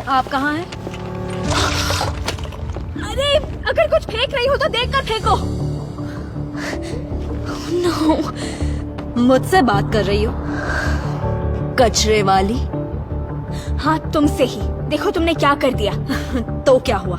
आप कहाँ हैं? अरे अगर कुछ फेंक रही हो तो देख कर फेंको। नो, मुझसे बात कर रही हो कचरे वाली? हाँ तुमसे ही। देखो तुमने क्या कर दिया। तो क्या हुआ?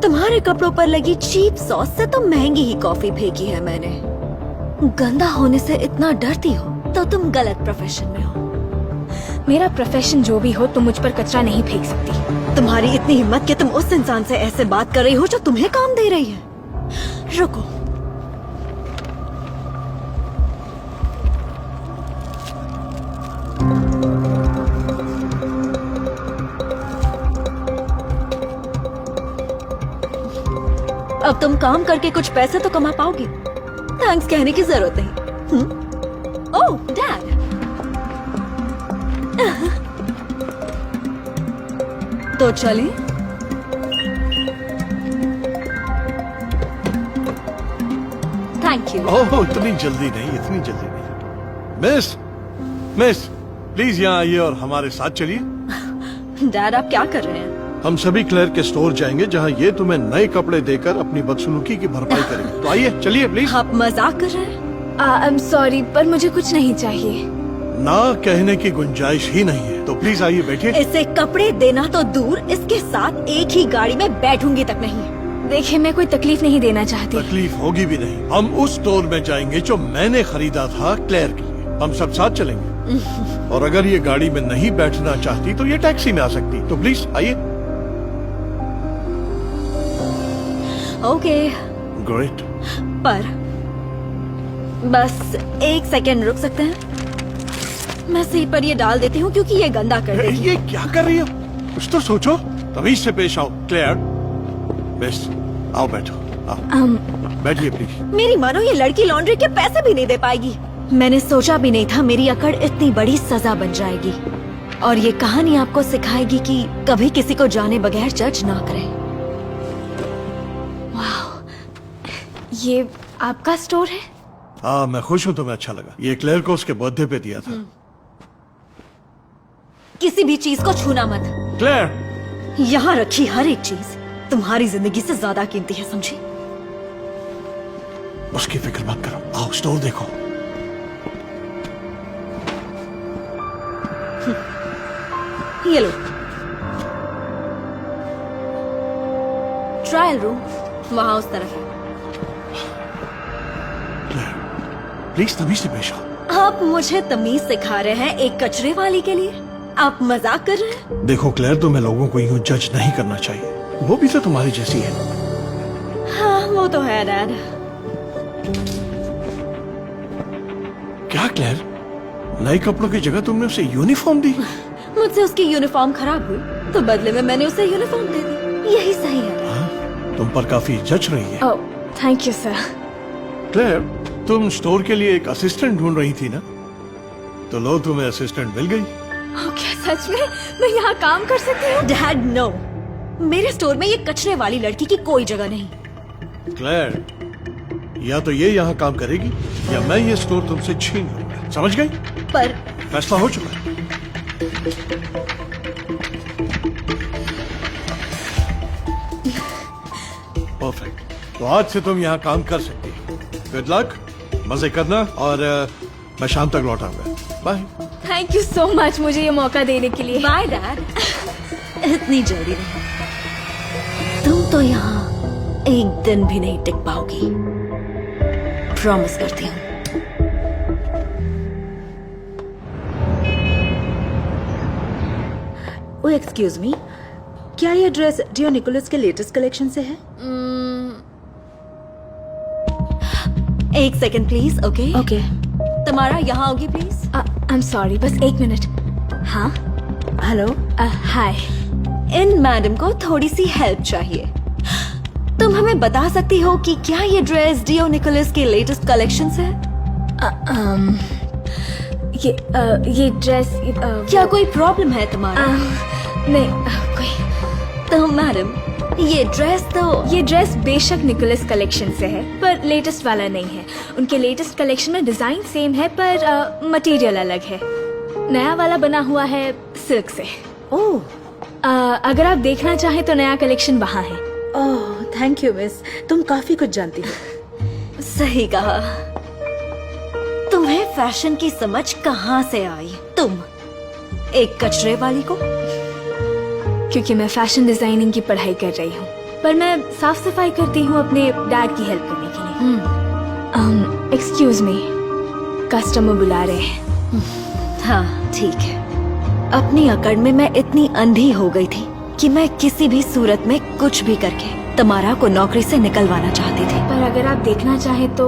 तुम्हारे कपड़ों पर लगी चीप सॉस से तो महंगी ही कॉफी फेंकी है मैंने। गंदा होने से इतना डरती हो तो तुम गलत प्रोफेशन में हो। मेरा प्रोफेशन जो भी हो, तुम मुझ पर कचरा नहीं फेंक सकती। तुम्हारी इतनी हिम्मत कि तुम उस इंसान से ऐसे बात कर रही हो जो तुम्हें काम दे रही है। रुको, अब तुम काम करके कुछ पैसे तो कमा पाओगी। थैंक्स कहने की जरूरत नहीं। ओह डैड, तो चलिए। Thank you. ओह इतनी जल्दी नहीं, इतनी जल्दी नहीं। मिस प्लीज यहाँ आइए और हमारे साथ चलिए। डैड आप क्या कर रहे हैं? हम सभी क्लेयर के स्टोर जाएंगे जहाँ ये तुम्हें नए कपड़े देकर अपनी बदसलूकी की भरपाई करेंगे। तो आइए चलिए प्लीज। आप मजाक कर रहे हैं? आई एम सॉरी पर मुझे कुछ नहीं चाहिए। ना कहने की गुंजाइश ही नहीं है, तो प्लीज आइए बैठिए। इसे कपड़े देना तो दूर, इसके साथ एक ही गाड़ी में बैठूंगी तक नहीं। देखिए मैं कोई तकलीफ नहीं देना चाहती। तकलीफ होगी भी नहीं। हम उस स्टोर में जाएंगे जो मैंने खरीदा था क्लेयर के लिए। हम सब साथ चलेंगे। और अगर ये गाड़ी में नहीं बैठना चाहती तो ये टैक्सी में आ सकती। तो प्लीज आइए। Okay great. पर बस एक सेकेंड रुक सकते हैं? मैं सीट पर ये डाल देती हूँ क्योंकि ये गंदा कर देगी। ये क्या कर रही हो? कुछ तो सोचो। तमीज से पेश आओ। क्लेयर बेस्ट, आओ बैठो। आओ बैठिए प्लीज। मेरी मानो ये लड़की लॉन्ड्री के पैसे भी नहीं दे पाएगी। मैंने सोचा भी नहीं था मेरी अकड़ इतनी बड़ी सजा बन जाएगी। और ये कहानी आपको सिखाएगी कि कभी किसी को जाने बगैर जज ना करें। ये आपका स्टोर है? हाँ मैं खुश हूँ, तुम्हें अच्छा लगा। ये क्लेयर को उसके बर्थडे पे दिया था। किसी भी चीज को छूना मत। क्लेयर, यहाँ रखी हर एक चीज तुम्हारी जिंदगी से ज्यादा कीमती है, समझी? उसकी फिक्र मत करो। आओ स्टोर देखो। ये लो, ट्रायल रूम वहां उस तरफ है। प्लीज तमीज से पेश आओ। आप मुझे तमीज सिखा रहे हैं एक कचरे वाली के लिए? आप मजाक कर रहे हैं? देखो क्लेयर, तुम्हें लोगों को यूं जज नहीं करना चाहिए। वो भी तो तुम्हारी जैसी है। हाँ वो तो है डैड। क्या क्लेयर, नए कपड़ों की जगह तुमने उसे यूनिफॉर्म दी? मुझसे उसकी यूनिफॉर्म खराब हुई तो बदले में मैंने उसे यूनिफॉर्म दे दी। यही सही है। हाँ, तुम पर काफी जच रही है। Oh thank you sir. Claire, तुम स्टोर के लिए एक असिस्टेंट ढूंढ रही थी ना? तो लो तुम्हें असिस्टेंट मिल गई। क्या सच में मैं यहाँ काम कर सकती हूँ? डैड नो, मेरे स्टोर में ये कचरे वाली लड़की की कोई जगह नहीं। क्लेयर, या तो ये यहाँ काम करेगी या मैं ये स्टोर तुमसे छीन लूंगा। समझ गई? पर फैसला हो चुका है। परफेक्ट। तो आज से तुम यहाँ काम कर सकती हो। गुड लक, मजे करना, और मैं शाम तक लौट आऊंगा। Bye. Thank you so much मुझे ये मौका देने के लिए। Bye dad. इतनी जल्दी नहीं, तुम तो यहाँ एक दिन भी नहीं टिक पाओगी, प्रॉमिस करती हूँ। ओ एक्सक्यूज मी, क्या ये ड्रेस डियो निकोलस के लेटेस्ट कलेक्शन से है? एक सेकंड प्लीज। Okay okay. तुम्हारा यहाँ होगी प्लीज। आई एम सॉरी, बस एक मिनट। हाँ हेलो। हाय, इन मैडम को थोड़ी सी हेल्प चाहिए। तुम हमें बता सकती हो कि क्या ये ड्रेस डियो निकोलस के लेटेस्ट कलेक्शन से है? ये ड्रेस क्या कोई प्रॉब्लम है तुम्हारा? नहीं कोई। तो मैडम ये ड्रेस बेशक निकोलस कलेक्शन से है पर लेटेस्ट वाला नहीं है। उनके लेटेस्ट कलेक्शन में डिजाइन सेम है पर मटेरियल अलग है। नया वाला बना हुआ है सिल्क से। ओह अगर आप देखना चाहें तो नया कलेक्शन वहाँ है। ओह थैंक यू मिस, तुम काफी कुछ जानती हो। सही कहा। तुम्हें फैशन की समझ कहाँ से आई? तुम एक कचरे वाली को? क्योंकि मैं फैशन डिजाइनिंग की पढ़ाई कर रही हूँ, पर मैं साफ सफाई करती हूँ अपने डैड की हेल्प करने के लिए। एक्सक्यूज मी, कस्टमर बुला रहे हैं। हाँ ठीक है। अपनी अकड़ में मैं इतनी अंधी हो गई थी कि मैं किसी भी सूरत में कुछ भी करके तमारा को नौकरी से निकलवाना चाहती थी। पर अगर आप देखना चाहे तो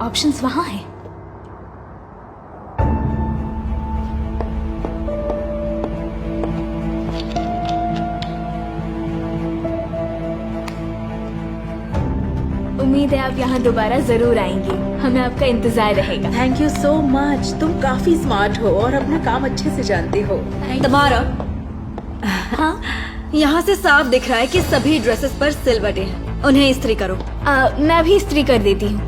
ऑप्शंस वहाँ हैं। उम्मीद है आप यहाँ दोबारा जरूर आएंगे। हमें आपका इंतजार रहेगा। थैंक यू सो मच, तुम काफी स्मार्ट हो और अपना काम अच्छे से जानती हो। तमारा, हाँ, यहाँ से साफ दिख रहा है कि सभी ड्रेसेस पर सिलवटें हैं। उन्हें इस्त्री करो। मैं भी इस्त्री कर देती हूँ।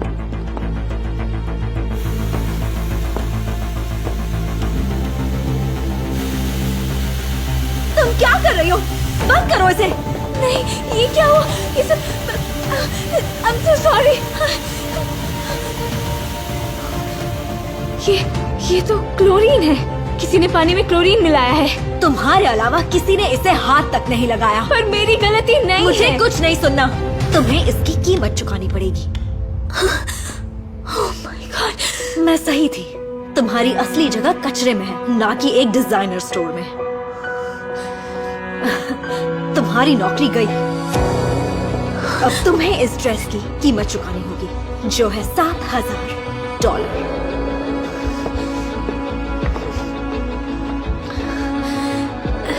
तुम क्या कर रही हो? बंद करो इसे। नहीं, ये क्या हुआ? ये सब I'm so sorry। ये तो क्लोरीन है। किसी ने पानी में क्लोरीन मिलाया है। तुम्हारे अलावा किसी ने इसे हाथ तक नहीं लगाया। पर मेरी गलती नहीं मुझे है। कुछ नहीं सुनना। तुम्हें इसकी कीमत चुकानी पड़ेगी। Oh my God। मैं सही थी। तुम्हारी असली जगह कचरे में है, ना कि एक डिजाइनर स्टोर में। तुम्हारी नौकरी गई। अब तुम्हें इस ड्रेस की कीमत चुकानी होगी, जो है $7,000।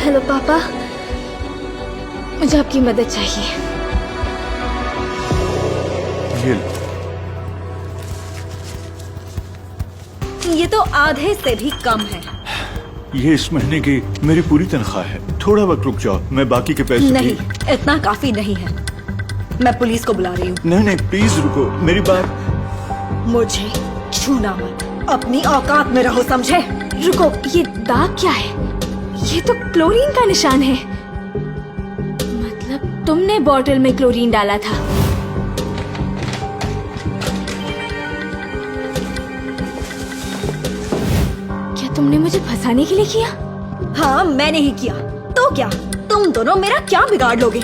हेलो पापा, मुझे आपकी मदद चाहिए। ये लो। ये तो आधे से भी कम है। ये इस महीने की मेरी पूरी तनख्वाह है। थोड़ा वक्त रुक जाओ, मैं बाकी के पैसे नहीं, इतना काफी नहीं है। मैं पुलिस को बुला रही हूँ। नहीं प्लीज रुको, मेरी बात। मुझे छूना मत, अपनी औकात में रहो, समझे? रुको, ये दाग क्या है? ये तो क्लोरीन का निशान है। मतलब तुमने बॉटल में क्लोरीन डाला था। क्या तुमने मुझे फंसाने के लिए किया? हाँ, मैंने ही किया। तो क्या तुम दोनों मेरा क्या बिगाड़ लोगे?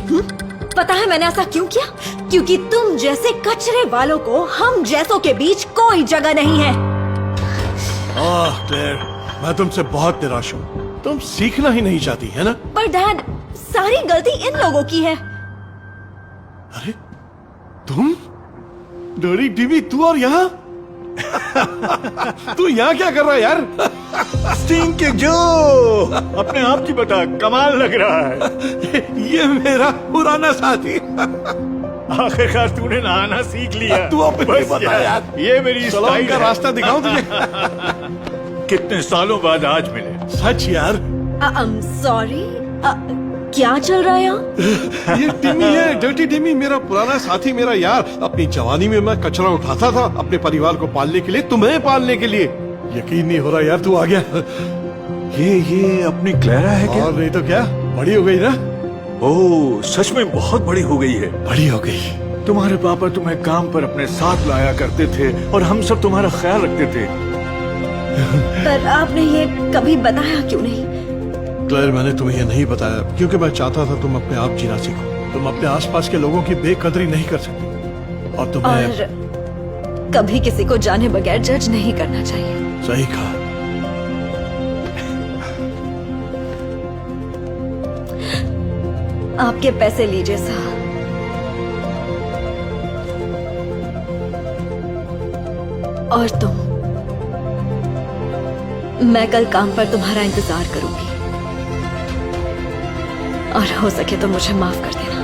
पता है मैंने ऐसा क्यों किया? क्योंकि तुम जैसे कचरे वालों को हम जैसों के बीच कोई जगह नहीं है। क्लेयर, मैं तुमसे बहुत निराश हूँ। तुम सीखना ही नहीं चाहती है ना? पर डैड, सारी गलती इन लोगों की है। अरे तुम डरी टीवी, तू और यहाँ? तू यहाँ क्या कर रहा है यार? स्टिंग के जो अपने आप की बता, कमाल लग रहा है। ये मेरा पुराना साथी। आखिरकार तूने नहाना सीख लिया। तू अपने बता यार। ये मेरी चलो स्टाइल उनका है। रास्ता दिखाऊं तुझे? कितने सालों बाद आज मिले। सच यार। सॉरी, क्या चल रहा है यहाँ? ये टिमी है, डर्टी टिमी, मेरा पुराना साथी, मेरा यार। अपनी जवानी में मैं कचरा उठाता था अपने परिवार को पालने के लिए, तुम्हें पालने के लिए। यकीन नहीं हो रहा यार, तू आ गया। ये अपनी क्लेरा है क्या? और नहीं तो क्या, बड़ी हो गई ना? ओह, सच में बहुत बड़ी हो गई है। बड़ी हो गई। तुम्हारे पापा तुम्हें काम पर अपने साथ लाया करते थे और हम सब तुम्हारा ख्याल रखते थे। पर आपने ये कभी बताया क्यों नहीं? क्लेयर, मैंने तुम्हें ये नहीं बताया क्योंकि मैं चाहता था तुम अपने आप जीना सीखो। तुम अपने आसपास के लोगों की बेकदरी नहीं कर सकती और तुम्हें और कभी किसी को जाने बगैर जज नहीं करना चाहिए। सही कहा। आपके पैसे लीजिए साहब। और तुम, मैं कल काम पर तुम्हारा इंतजार करूंगी और हो सके तो मुझे माफ कर देना।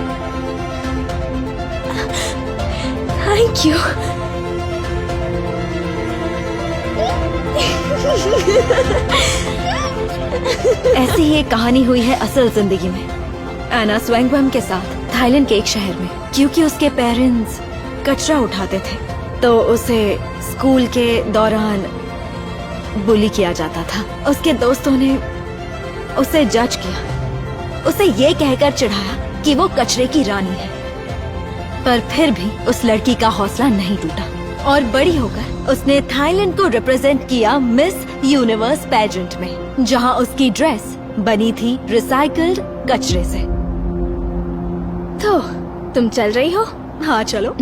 Thank you. ऐसी ही एक कहानी हुई है असल जिंदगी में एना स्वैंगबम के साथ थाईलैंड के एक शहर में। क्योंकि उसके पेरेंट्स कचरा उठाते थे तो उसे स्कूल के दौरान बुली किया जाता था। उसके दोस्तों ने उसे जज किया उसे ये कहकर चिढ़ाया कि वो कचरे की रानी है। पर फिर भी उस लड़की का हौसला नहीं टूटा और बड़ी होकर उसने थाईलैंड को रिप्रेजेंट किया मिस यूनिवर्स पेजेंट में, जहां उसकी ड्रेस बनी थी रिसाइकल्ड कचरे से। तो तुम चल रही हो? हाँ चलो।